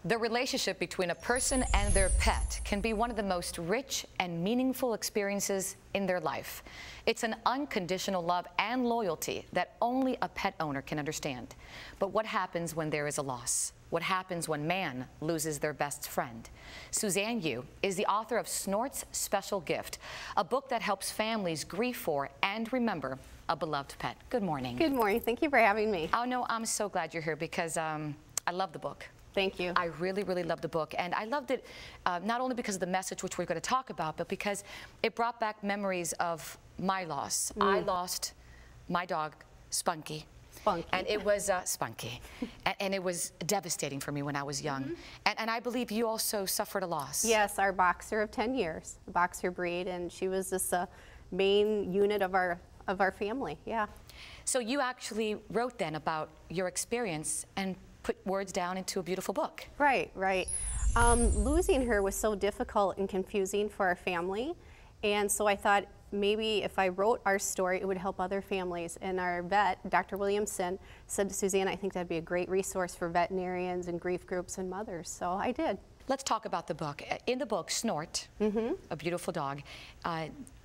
The relationship between a person and their pet can be one of the most rich and meaningful experiences in their life. It's an unconditional love and loyalty that only a pet owner can understand. But what happens when there is a loss? What happens when man loses their best friend? Suzanne Yue is the author of Snort's Special Gift, a book that helps families grieve for and remember a beloved pet. Good morning. Good morning. Thank you for having me. Oh, no, I'm so glad you're here because I love the book. Thank you. I really, really loved the book. And I loved it not only because of the message, which we're going to talk about, but because it brought back memories of my loss. I lost my dog, Spunky. And it was Spunky. and it was devastating for me when I was young. And I believe you also suffered a loss. Yes, our boxer of 10 years, a boxer breed, and she was this main unit of our family, yeah. So you actually wrote then about your experience and put words down into a beautiful book. Right, right. Losing her was so difficult and confusing for our family, and so I thought maybe if I wrote our story, it would help other families. And our vet, Dr. Williamson, said to Suzanne, I think that'd be a great resource for veterinarians and grief groups and mothers, so I did. Let's talk about the book. In the book, Snort, a beautiful dog,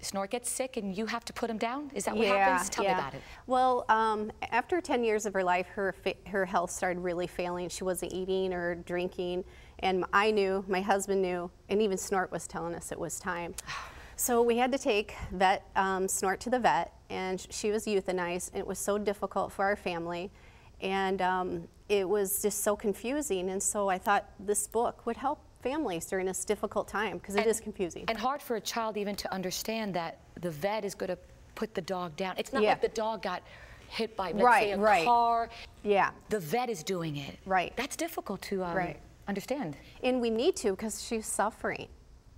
Snort gets sick and you have to put him down? Is that what happens? Tell me about it. Well, after 10 years of her life, her health started really failing. She wasn't eating or drinking, and I knew, my husband knew, and even Snort was telling us it was time. So we had to take Snort to the vet, and she was euthanized, and it was so difficult for our family. And it was just so confusing, and so I thought this book would help families during this difficult time, because it is confusing. And hard for a child even to understand that the vet is going to put the dog down. It's not like the dog got hit by, let's say, a car. Yeah. The vet is doing it. Right. That's difficult to understand. And we need to, because she's suffering.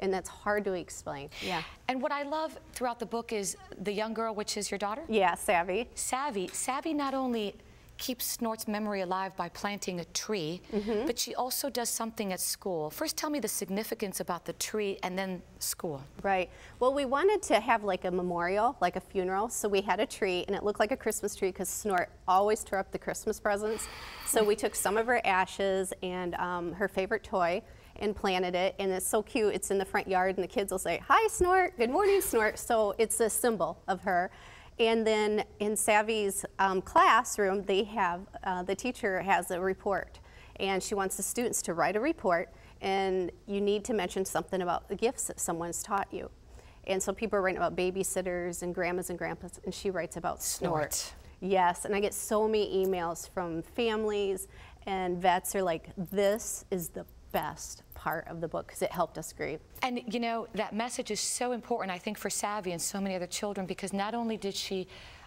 And that's hard to explain. Yeah. And what I love throughout the book is the young girl, which is your daughter? Yeah, Savvy. Savvy not only keeps Snort's memory alive by planting a tree, but she also does something at school. First, tell me the significance about the tree and then school. Right. Well, we wanted to have like a memorial, like a funeral, so we had a tree, and it looked like a Christmas tree because Snort always tore up the Christmas presents. So we took some of her ashes and her favorite toy and planted it, and it's so cute. It's in the front yard, and the kids will say, "Hi, Snort. Good morning, Snort." So it's a symbol of her. And then in Savvy's classroom, they have, the teacher has a report, and she wants the students to write a report, and you need to mention something about the gifts that someone's taught you. And so people are writing about babysitters and grandmas and grandpas, and she writes about Snort. Yes, and I get so many emails from families, and vets are like, this is the best part of the book because it helped us grieve. And you know, that message is so important, I think, for Savvy and so many other children, because not only did she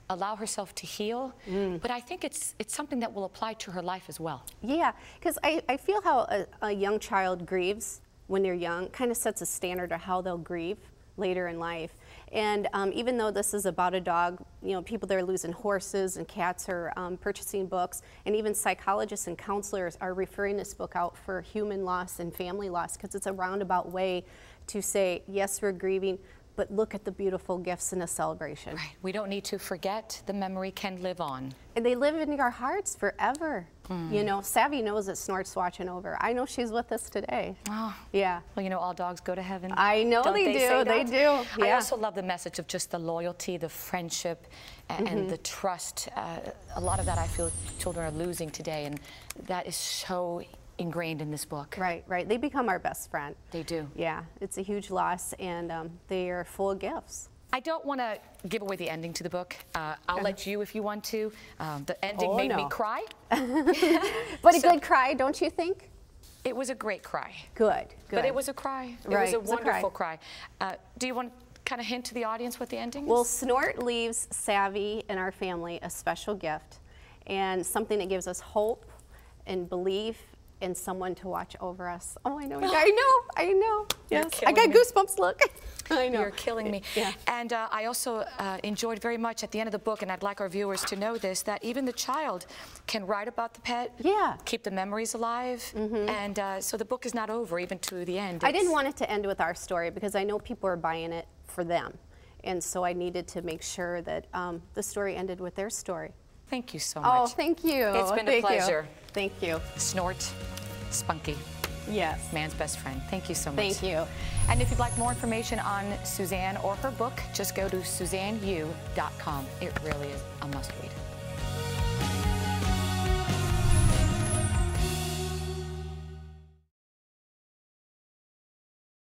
allow herself to heal, but I think it's something that will apply to her life as well. Yeah, because I feel how a young child grieves when they're young kind of sets a standard of how they'll grieve later in life. And even though this is about a dog, you know, people that are losing horses and cats are purchasing books, and even psychologists and counselors are referring this book out for human loss and family loss, because it's a roundabout way to say, yes, we're grieving, but look at the beautiful gifts in a celebration. Right. We don't need to forget. The memory can live on. And they live in your hearts forever. You know, Savvy knows that Snort's watching over. I know she's with us today. Oh. Yeah. Well, you know, all dogs go to heaven. I know they do. They do. Yeah. I also love the message of just the loyalty, the friendship, and the trust. A lot of that I feel children are losing today, and that is so ingrained in this book. Right, right. They become our best friend. They do. Yeah, it's a huge loss, and they are full of gifts. I don't want to give away the ending to the book. I'll let you if you want to. The ending made me cry. But a good cry, don't you think? It was a great cry. Good, good. But it was a cry. Right. It was a wonderful cry. Do you want to kind of hint to the audience what the ending is? Well, Snort leaves Savvy and our family a special gift, and something that gives us hope and belief and someone to watch over us. Oh, I know. I know. Yes. I got goosebumps, look. I know. You're killing me. Yeah. And I also enjoyed very much at the end of the book, and I'd like our viewers to know this, that even the child can write about the pet, keep the memories alive, and so the book is not over even to the end. I didn't want it to end with our story because I know people are buying it for them. And so I needed to make sure that the story ended with their story. Thank you so much. Oh, thank you. It's been a pleasure. Thank you. Snort, Spunky. Yes. Man's best friend. Thank you so much. Thank you. And if you'd like more information on Suzanne or her book, just go to SuzanneYou.com. It really is a must read.